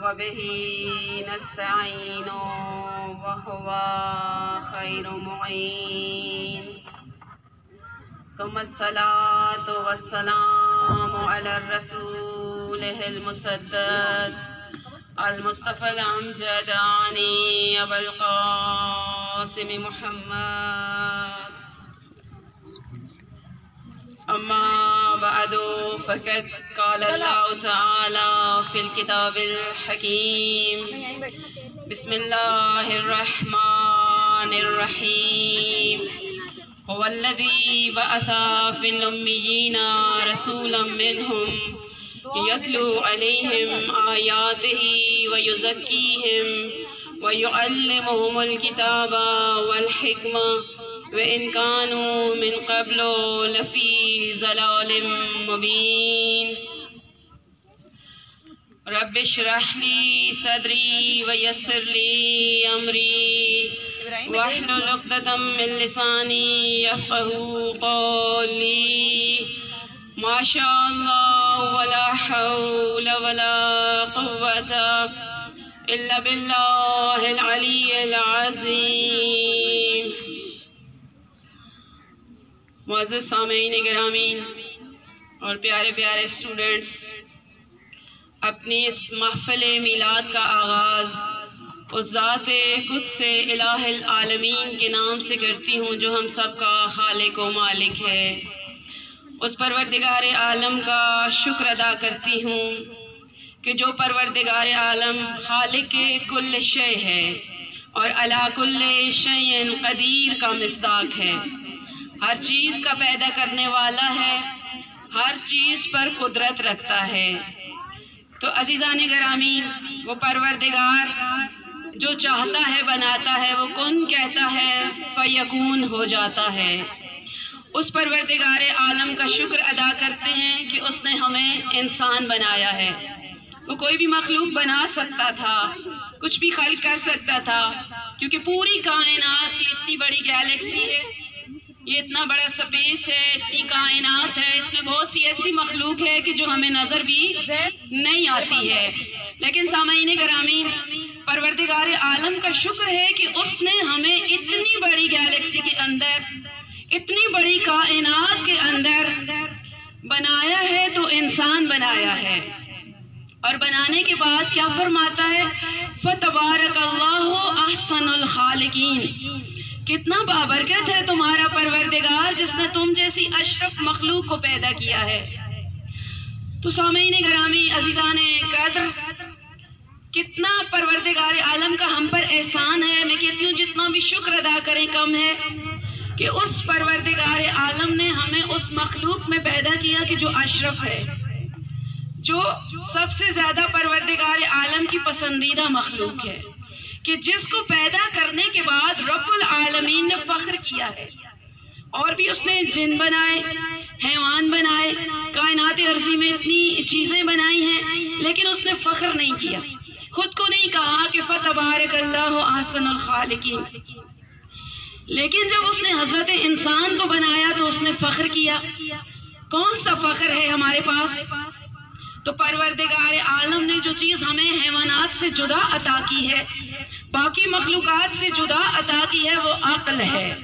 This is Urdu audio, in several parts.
وبه نستعين وهو خير معين ثم الصلاة والسلام على الرسول المسدد المصطفى الأمجد عني أبا القاسم محمد أما بعد فقد قال الله تعالى في الكتاب الحكيم بسم الله الرحمن الرحيم هو الذي بعث في الأميين رسولا منهم يتلو عليهم آياته ويزكيهم ويعلمهم الكتاب والحكمة وإن كانوا من قبل لفي ضلال مبين رب اشرح لي صدري ويسر لي أمري واحلل عقدة من لساني يفقهوا قولي ما شاء الله ولا حول ولا قوة إلا بالله العلي العظيم۔ معزز سامعین گرامی اور پیارے پیارے اسٹوڈنٹس، اپنی اس محفل میلاد کا آغاز اس ذات قدس الہ العالمین کے نام سے کرتی ہوں جو ہم سب کا خالق و مالک ہے۔ اس پروردگار عالم کا شکر ادا کرتی ہوں کہ جو پروردگار عالم خالق کل شے ہے اور علی کل شیء قدیر کا مصداق ہے، ہر چیز کا پیدا کرنے والا ہے، ہر چیز پر قدرت رکھتا ہے۔ تو عزیزان گرامی، وہ پروردگار جو چاہتا ہے بناتا ہے، وہ کن کہتا ہے فیکون ہو جاتا ہے۔ اس پروردگار عالم کا شکر ادا کرتے ہیں کہ اس نے ہمیں انسان بنایا ہے۔ وہ کوئی بھی مخلوق بنا سکتا تھا، کچھ بھی خلق کر سکتا تھا، کیونکہ پوری کائنات کی اتنی بڑی گیلیکسی ہے، یہ اتنا بڑا سپیس ہے، اتنی کائنات ہے، اس میں بہت سی ایسی مخلوق ہے کہ جو ہمیں نظر بھی نہیں آتی ہے۔ لیکن سامعین گرامی، پروردگار عالم کا شکر ہے کہ اس نے ہمیں اتنی بڑی گیلیکسی کے اندر، اتنی بڑی کائنات کے اندر بنایا ہے، تو انسان بنایا ہے۔ اور بنانے کے بعد کیا فرماتا ہے؟ فَتَبَارَكَ اللَّهُ أَحْسَنُ الْخَالِقِينَ، کتنا بابرکت ہے تمہارا پروردگار جس نے تم جیسی اشرف مخلوق کو پیدا کیا ہے۔ تو سامعین گرامی، عزیزان قدر، کتنا پروردگار عالم کا ہم پر احسان ہے۔ میں کہتی ہوں جتنا بھی شکر ادا کریں کم ہے کہ اس پروردگار عالم نے ہمیں اس مخلوق میں پیدا کیا کہ جو اشرف ہے، جو سب سے زیادہ پروردگار عالم کی پسندیدہ مخلوق ہے، کہ جس کو پیدا کرنے کے بعد رب العالمین نے فخر کیا ہے۔ اور بھی اس نے جن بنائے، حیوان بنائے، کائنات ارضی میں اتنی چیزیں بنائی ہیں، لیکن اس نے فخر نہیں کیا، خود کو نہیں کہا کہ فَتَبَارَكَ اللَّهُ أَحْسَنُ الْخَالِقِينَ۔ لیکن جب اس نے حضرت انسان کو بنایا تو اس نے فخر کیا۔ کون سا فخر ہے ہمارے پاس؟ تو پروردگار عالم نے جو چیز ہمیں حیوانات سے جدا عطا کی ہے، باقی مخلوقات سے جدا عطا کی ہے، وہ عقل ہے۔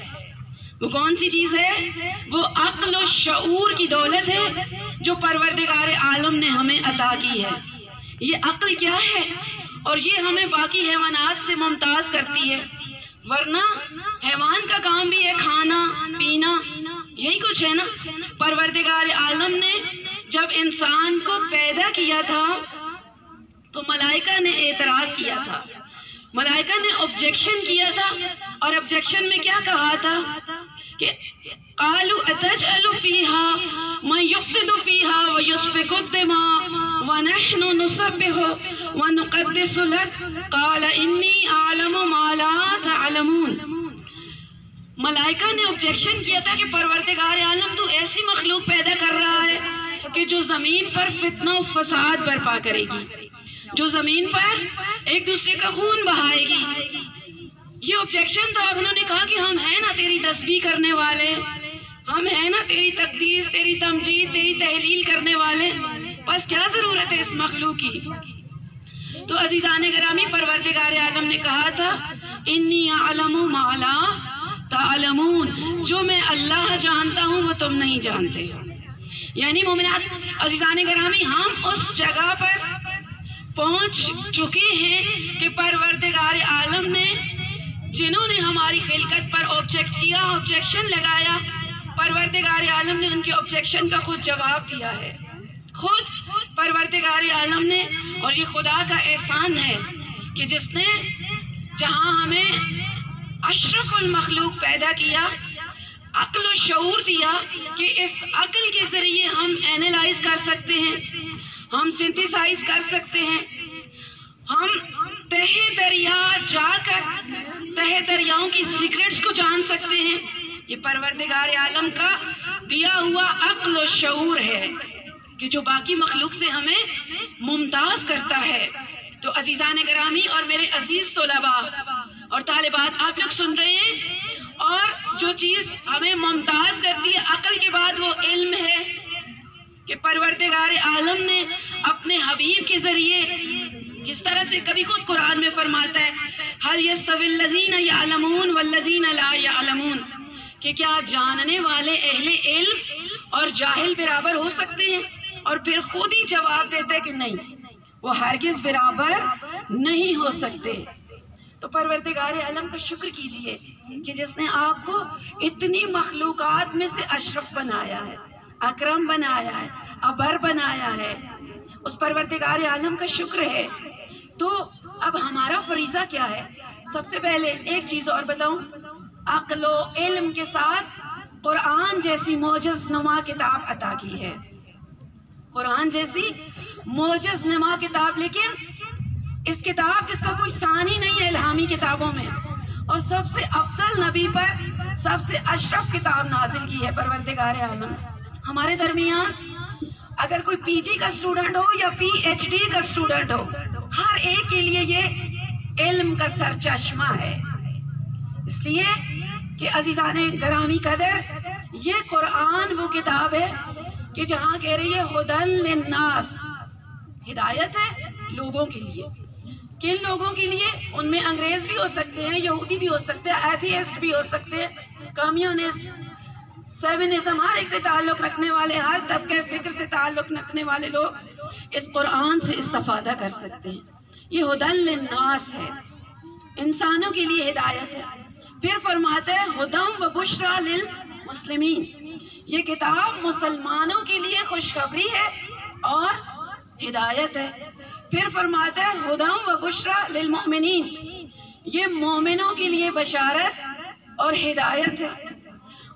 وہ کون سی چیز ہے؟ وہ عقل و شعور کی دولت ہے جو پروردگار عالم نے ہمیں عطا کی ہے۔ یہ عقل کیا ہے؟ اور یہ ہمیں باقی حیوانات سے ممتاز کرتی ہے، ورنہ حیوان کا کام بھی ہے کھانا پینا، یہی کچھ ہے نا۔ پروردگار عالم نے جب انسان کو پیدا کیا تھا تو ملائکہ نے اعتراض کیا تھا، ملائکہ نے objection کیا تھا، اور objection میں کیا کہا تھا کہ قالوا اتجعل فيها من يفسد فيها ويسفك الدماء ونحن نسبح ونقدس لك قال إني أعلم ما لا تعلمون۔ ملائکہ نے objection کیا تھا کہ پروردگار عالم تو ایسی مخلوق پیدا کر رہا ہے کہ جو زمین پر فتنہ و فساد برپا کرے گی، جو زمین پر ایک دوسرے کا خون بہائے گی۔ یہ objection تھا۔ انہوں نے کہا کہ ہم ہیں نا تیری تسبیح کرنے والے، ہم ہیں نا تیری تقدیس، تیری تمجید، تیری تحلیل کرنے والے، بس کیا ضرورت ہے اس مخلوق کی؟ تو عزیزان گرامی، پروردگار عالم نے کہا تھا انی اعلم ما لا تعلمون، جو میں اللہ جانتا ہوں وہ تم نہیں جانتے. یعنی مومنات عزیزان گرامی، ہم اس جگہ پر پہنچ چکے ہیں کہ پروردگار عالم نے جنہوں نے ہماری خلقت پر آبجیکشن لگایا، پروردگار عالم نے ان کے آبجیکشن کا خود جواب دیا ہے. خود پروردگار عالم نے، اور یہ خدا کا احسان ہے کہ جس نے جہاں ہمیں اشرف المخلوق پیدا کیا، عقل و شعور دیا کہ اس عقل کے ذریعے ہم اینالائز کر سکتے ہیں، ہم سنتھیسائز کر سکتے ہیں، ہم تہہ دریا جا کر تہہ دریاؤں کی سیکرٹس کو جان سکتے ہیں. یہ پروردگار عالم کا دیا ہوا عقل و شعور ہے کہ جو باقی مخلوق سے ہمیں ممتاز کرتا ہے. تو عزیزان گرامی اور میرے عزیز طلباء اور طالبات، آپ لوگ سن رہے ہیں، اور جو چیز ہمیں ممتاز کرتی ہے عقل کے بعد وہ علم ہے کہ پروردگار عالم نے اپنے حبیب کے ذریعے جس طرح سے کبھی خود قرآن میں فرماتا ہے هل يستوي الذين يعلمون والذين لا يعلمون، کہ کیا جاننے والے اہل علم اور جاہل برابر ہو سکتے ہیں؟ اور پھر خود ہی جواب دیتے ہیں کہ نہیں، وہ ہرگز برابر نہیں ہو سکتے. تو پروردگار عالم کا شکر کیجئے کہ جس نے آپ کو اتنی مخلوقات میں سے اشرف بنایا ہے، اکرم بنایا ہے، ابر بنایا ہے. اس پروردگار عالم کا شکر ہے. تو اب ہمارا فریضہ کیا ہے؟ سب سے پہلے ایک چیز اور بتاؤں، عقل و علم کے ساتھ قرآن جیسی معجز نما کتاب عطا کی ہے. قرآن جیسی معجز نما کتاب، لیکن اس کتاب جس کا کوئی ثانی نہیں ہے الہامی کتابوں میں، اور سب سے افضل نبی پر سب سے اشرف کتاب نازل کی ہے پروردگار عالم. ہمارے درمیان اگر کوئی پی جی کا اسٹوڈنٹ ہو یا پی ایچ ڈی کا اسٹوڈنٹ ہو، ہر ایک کے لیے یہ علم کا سرچشمہ ہے. اس لیے کہ عزیزان گرامی قدر، یہ قرآن وہ کتاب ہے کہ جہاں کہہ رہی ہے ہدی للناس، ہدایت ہے لوگوں کے لیے. کن لوگوں کے لیے؟ ان میں انگریز بھی ہو سکتے ہیں، یہودی بھی ہو سکتے ہیں، ایتھیسٹ بھی ہو سکتے ہیں، کمیونسٹ، سیونزم، ہر ایک سے تعلق رکھنے والے، ہر طبقے فکر سے تعلق رکھنے والے لوگ اس قرآن سے استفادہ کر سکتے ہیں. یہ ہدی للناس ہے، انسانوں کے لیے ہدایت ہے. پھر فرماتا ہے ہدی و بشریٰ للمسلمین، یہ کتاب مسلمانوں کے لیے خوشخبری ہے اور ہدایت ہے. پھر فرماتا ہے ہدی و بشریٰ للمؤمنین، یہ مومنوں کے لیے بشارت اور ہدایت ہے.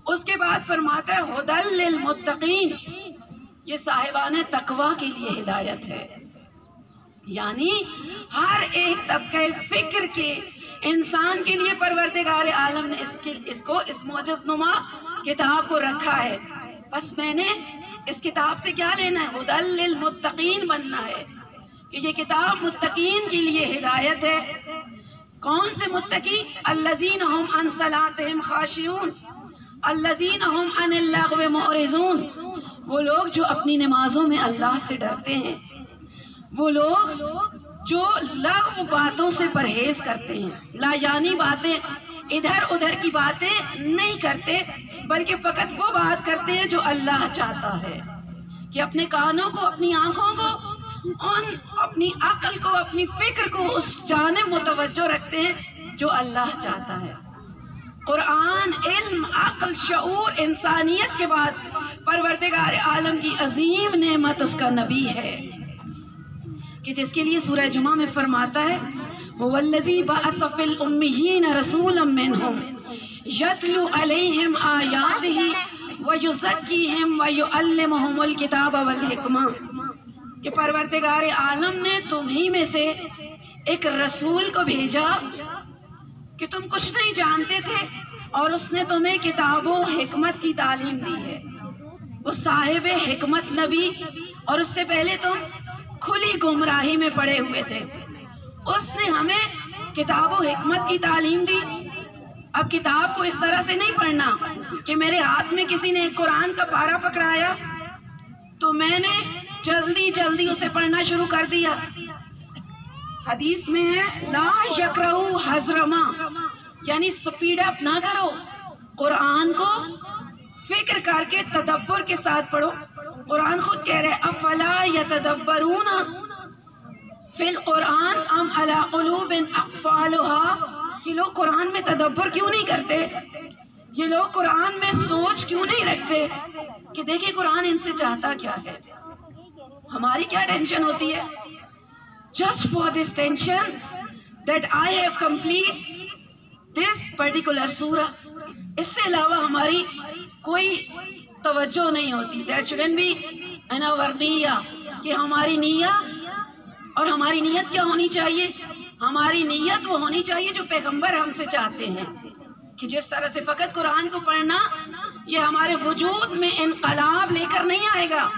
اس کے بعد فرماتا ہے ہدی للمتقین، یہ صاحبان تقوی کے لیے ہدایت ہے. یعنی ہر ایک طبقہ فکر کے انسان کے لیے پروردگار عالم نے اس معجز نما کتاب کو رکھا ہے. بس میں نے اس کتاب سے کیا لینا ہے؟ ہدی للمتقین بننا ہے کہ یہ کتاب متقین کے لیے ہدایت ہے. کون سے متقی؟ الذین ہم عن صلاتہم خاشعون، الذین ہم عن اللغو معرضون، وہ لوگ جو اپنی نمازوں میں اللہ سے ڈرتے ہیں، وہ لوگ جو لغو باتوں سے پرہیز کرتے ہیں، لا یعنی باتیں، ادھر ادھر کی باتیں نہیں کرتے، بلکہ فقط وہ بات کرتے ہیں جو اللہ چاہتا ہے، کہ اپنے کانوں کو، اپنی آنکھوں کو، اپنی عقل کو، اپنی فکر کو اس جانب متوجہ رکھتے ہیں جو اللہ چاہتا ہے. قرآن علم، عقل، شعور، انسانیت کے بعد پروردگار عالم کی عظیم نعمت اس کا نبی ہے، کہ جس کے لیے سورہ جمعہ میں فرماتا ہے هو الذی بعث فی الامیین رسولا منہم یتلو علیہم آیاتہ ویزکیہم ویعلمہم الکتاب والحکمہ، کہ پروردگار عالم نے تمہیں میں سے ایک رسول کو بھیجا کہ تم کچھ نہیں جانتے تھے، اور اس نے تمہیں کتاب و حکمت کی تعلیم دی ہے. وہ صاحب حکمت نبی، اور اس سے پہلے تم کھلی گمراہی میں پڑے ہوئے تھے. اس نے ہمیں کتاب و حکمت کی تعلیم دی. اب کتاب کو اس طرح سے نہیں پڑھنا کہ میرے ہاتھ میں کسی نے قرآن کا پارہ پکڑایا تو میں نے جلدی جلدی اسے پڑھنا شروع کر دیا. حدیث میں ہے لا یقرؤ حضرما، یعنی سپیڈ اپ نہ کرو، قرآن کو فکر کر کے تدبر کے ساتھ پڑھو۔ قرآن خود کہہ رہے افلا یتدبرون فی القرآن ام علی قلوب اقفالها، کہ لوگ قرآن میں تدبر کیوں نہیں کرتے، یہ لوگ قرآن میں سوچ کیوں نہیں رکھتے کہ دیکھیں قرآن ان سے چاہتا کیا ہے۔ ہماری کیا ٹینشن ہوتی ہے؟ just for this tension that I have complete this particular surah، اس سے علاوہ ہماری کوئی توجہ نہیں ہوتی۔ That shouldn't be in our نیہ، کہ ہماری نیہ، اور ہماری نیت کیا ہونی چاہیے؟ ہماری نیت وہ ہونی چاہیے جو پیغمبر ہم سے چاہتے ہیں، کہ جس طرح سے فقط قرآن کو پڑھنا یہ ہمارے وجود میں انقلاب لے کر نہیں آئے گا،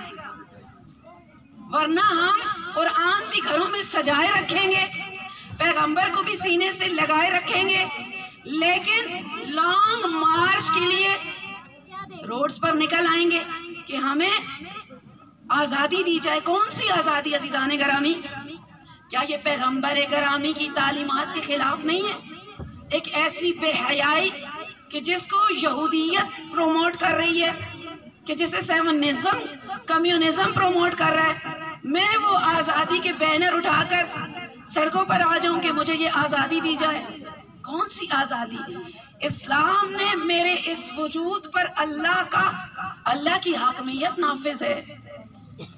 ورنہ ہم قرآن بھی گھروں میں سجائے رکھیں گے، پیغمبر کو بھی سینے سے لگائے رکھیں گے، لیکن لانگ مارچ کے لیے روڈز پر نکل آئیں گے کہ ہمیں آزادی دی جائے۔ کون سی آزادی عزیزان گرامی؟ کیا یہ پیغمبر گرامی کی تعلیمات کے خلاف نہیں ہے؟ ایک ایسی بے حیائی کہ جس کو یہودیت پروموٹ کر رہی ہے، کہ جسے سیونزم کمیونزم پروموٹ کر رہا ہے، میں وہ آزادی کے بینر اٹھا کر سڑکوں پر آ جاؤں کہ مجھے یہ آزادی دی جائے؟ کون سی آزادی؟ اسلام نے میرے اس وجود پر اللہ کی حاکمیت نافذ ہے۔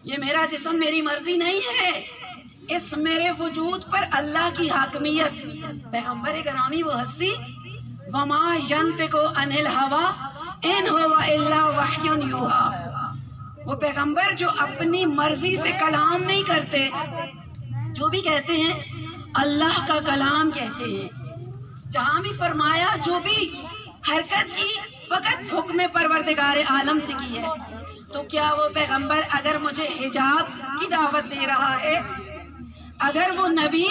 یہ میرا جسم میری مرضی نہیں ہے، اس میرے وجود پر اللہ کی حاکمیت۔ پیغمبر گرامی وہ ہستی وما ینطق عن الہوی ان ہو الا وحی یوحی، وہ پیغمبر جو اپنی مرضی سے کلام نہیں کرتے، جو بھی کہتے ہیں اللہ کا کلام کہتے ہیں۔ جہاں بھی فرمایا جو بھی حرکت کی فقط حکم پروردگار عالم سے کی ہے۔ تو کیا وہ پیغمبر اگر مجھے حجاب کی دعوت دے رہا ہے، اگر وہ نبی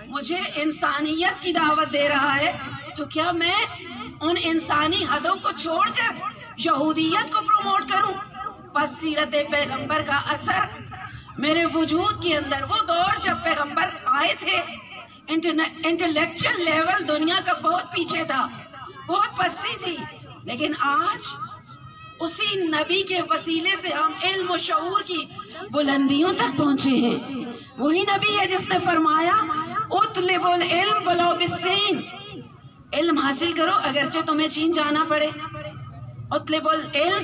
مجھے انسانیت کی دعوت دے رہا ہے، تو کیا میں ان انسانی حدوں کو چھوڑ کر یہودیت کو پروموٹ کروں؟ پس سیرت پیغمبر کا اثر میرے وجود کے اندر، وہ دور جب پیغمبر آئے تھے انٹلیکچل لیول دنیا کا بہت پیچھے تھا، بہت پستی تھی، لیکن آج اسی نبی کے وسیلے سے ہم علم و شعور کی بلندیوں تک پہنچے ہیں۔ وہی نبی ہے جس نے فرمایا اطلب العلم ولو بالسین، علم حاصل کرو اگرچہ تمہیں چین جانا پڑے۔ اطلب العلم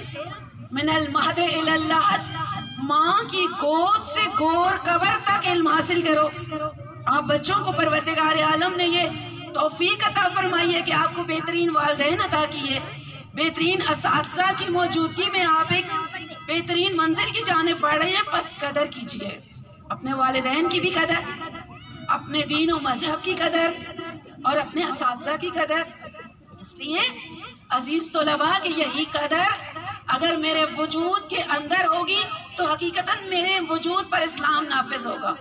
من المہد الی اللحد، ماں کی گود سے گور قبر تک علم حاصل کرو۔ آپ بچوں کو پروردگار عالم نے یہ توفیق عطا فرمائی ہے کہ آپ کو بہترین والدین عطا کیے، بہترین اساتذہ کی موجودگی میں آپ ایک بہترین منزل کی جانب بڑھ رہے ہیں۔ پس قدر کیجئے، اپنے والدین کی بھی قدر، اپنے دین و مذہب کی قدر، اور اپنے اساتذہ کی قدر۔ اس لیے عزیز طلباء کہ یہی قدر اگر میرے وجود کے اندر ہوگی تو حقیقتاً میرے وجود پر اسلام نافذ ہوگا،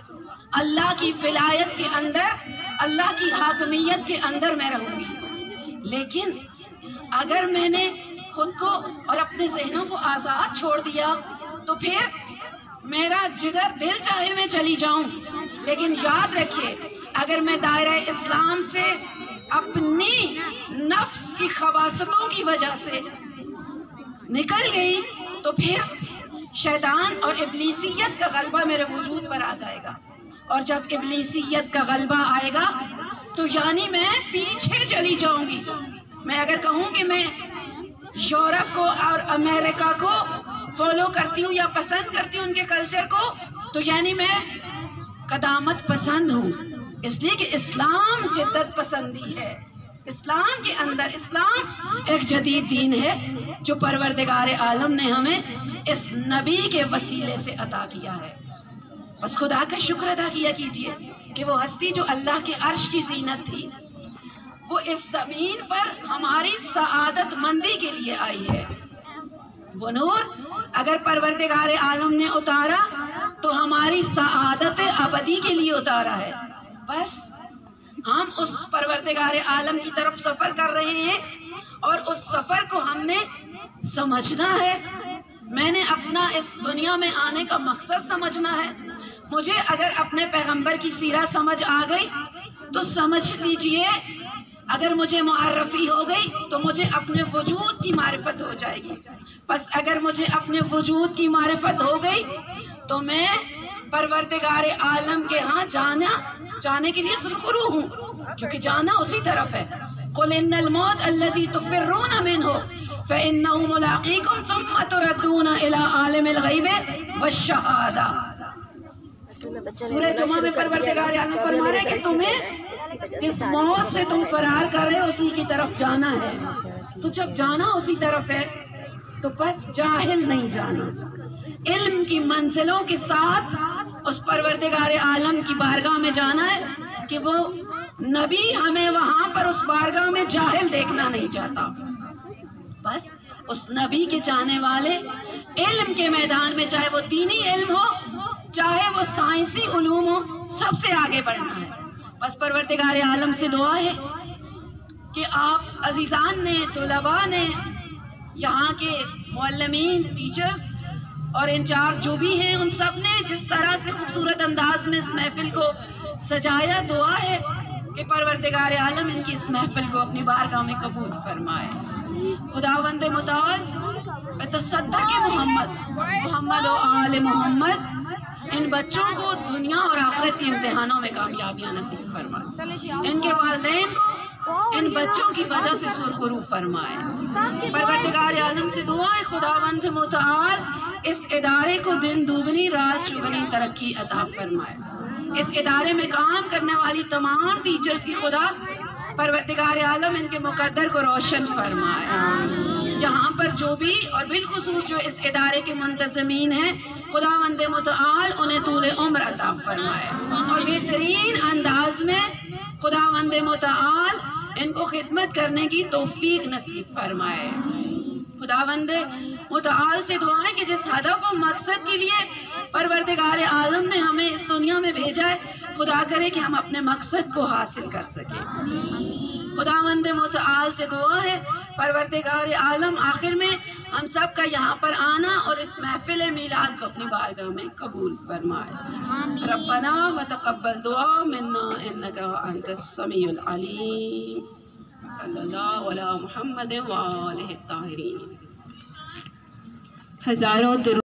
اللہ کی ولایت کے اندر، اللہ کی حاکمیت کے اندر میں رہوں گی۔ لیکن اگر میں نے خود کو اور اپنے ذہنوں کو آزاد چھوڑ دیا تو پھر میرا جدھر دل چاہے میں چلی جاؤں، لیکن یاد رکھیے اگر میں دائرہ اسلام سے اپنی نفس کی خباثتوں کی وجہ سے نکل گئی تو پھر شیطان اور ابلیسیت کا غلبہ میرے وجود پر آ جائے گا، اور جب ابلیسیت کا غلبہ آئے گا تو یعنی میں پیچھے چلی جاؤں گی۔ میں اگر کہوں کہ میں یورپ کو اور امریکہ کو فالو کرتی ہوں یا پسند کرتی ہوں ان کے کلچر کو، تو یعنی میں قدامت پسند ہوں، اس لیے کہ اسلام جدت پسندی ہے۔ اسلام کے اندر، اسلام ایک جدید دین ہے جو پروردگار عالم نے ہمیں اس نبی کے وسیلے سے عطا کیا ہے۔ بس خدا کا شکر ادا کیا کیجئے کہ وہ ہستی جو اللہ کے عرش کی زینت تھی، وہ اس زمین پر ہماری سعادت مندی کے لیے آئی ہے۔ وہ نور اگر پروردگار عالم نے اتارا تو ہماری سعادت ابدی کے لیے اتارا ہے۔ بس ہم اس پروردگار عالم کی طرف سفر کر رہے ہیں، اور اس سفر کو ہم نے سمجھنا ہے، میں نے اپنا اس دنیا میں آنے کا مقصد سمجھنا ہے. مجھے اگر اپنے پیغمبر کی سیرت سمجھ آ گئی تو سمجھ لیجئے اگر مجھے معرفی ہو گئی تو مجھے اپنے وجود کی معرفت ہو جائے گی. بس اگر مجھے اپنے وجود کی معرفت ہو گئی تو میں پروردگار عالم کے ہاں جانے کے لیے سرخرو ہوں، کیونکہ جانا اسی طرف ہے. قُلْ إِنَّ الْمَوْتَ الَّذِي تُفِرُّونَ مِنْهُ فَإِنَّهُ مُلَاقِيكُمْ ثُمَّ تُرَدُّونَ إِلَىٰ عَالِمِ الْغَيْبِ وَالشَّهَادَةِ. سورہ جمعہ میں پروردگار عالم فرما رہے ہیں کہ تمہیں جس موت سے تم فرار کر رہے اسی کی طرف جانا ہے. تو جب جانا اسی طرف ہے تو بس جاہل نہیں جانا، علم کی منزلوں کے ساتھ اس پروردگار عالم کی بارگاہ میں جانا ہے کہ وہ نبی ہمیں وہاں پر اس بارگاہ میں جاہل دیکھنا نہیں چاہتا. بس اس نبی کے جانے والے علم کے میدان میں، چاہے وہ دینی علم ہو چاہے وہ سائنسی علوم ہو، سب سے آگے بڑھنا ہے. بس پروردگار عالم سے دعا ہے کہ آپ عزیزان نے، طلباء نے، یہاں کے معلمین، ٹیچرز اور انچارج جو بھی ہیں، ان سب نے جس طرح سے خوبصورت انداز میں اس محفل کو سجایا، دعا ہے کہ پروردگار عالم ان کی اس محفل کو اپنی بارگاہ میں قبول فرمائے. خداوند متعال بتصدق محمد و آل محمد ان بچوں کو دنیا اور آخرت کے امتحانوں میں کامیابیاں نصیب فرمائے، ان کے والدین کو ان بچوں کی وجہ سے سرخرو فرمائے. پروردگار عالم سے دعا ہے خداوند متعال اس ادارے کو دن دوگنی رات چگنی ترقی عطا فرمائے. اس ادارے میں کام کرنے والی تمام ٹیچرز کی خدا پروردگار عالم ان کے مقدر کو روشن فرمائے. یہاں پر جو بھی اور بالخصوص جو اس ادارے کے منتظمین ہیں، خداوند متعال انہیں طول عمر عطا فرمائے اور بہترین انداز میں خداوند متعال ان کو خدمت کرنے کی توفیق نصیب فرمائے. خداوند متعال سے دعا ہے کہ جس ہدف و مقصد کے لیے پروردگار عالم نے ہمیں اس دنیا میں بھیجا ہے، خدا کرے کہ ہم اپنے مقصد کو حاصل کر سکیں. خداوند متعال سے دعا ہے پروردگار عالم آخر میں ہم سب کا یہاں پر آنا اور اس محفل میلاد کو اپنی بارگاہ میں قبول فرمائے. ربنا وتقبل دعا منا انک انت السمیع العلیم. صلی اللہ علی محمد وآلہ الطاہرین. ہزاروں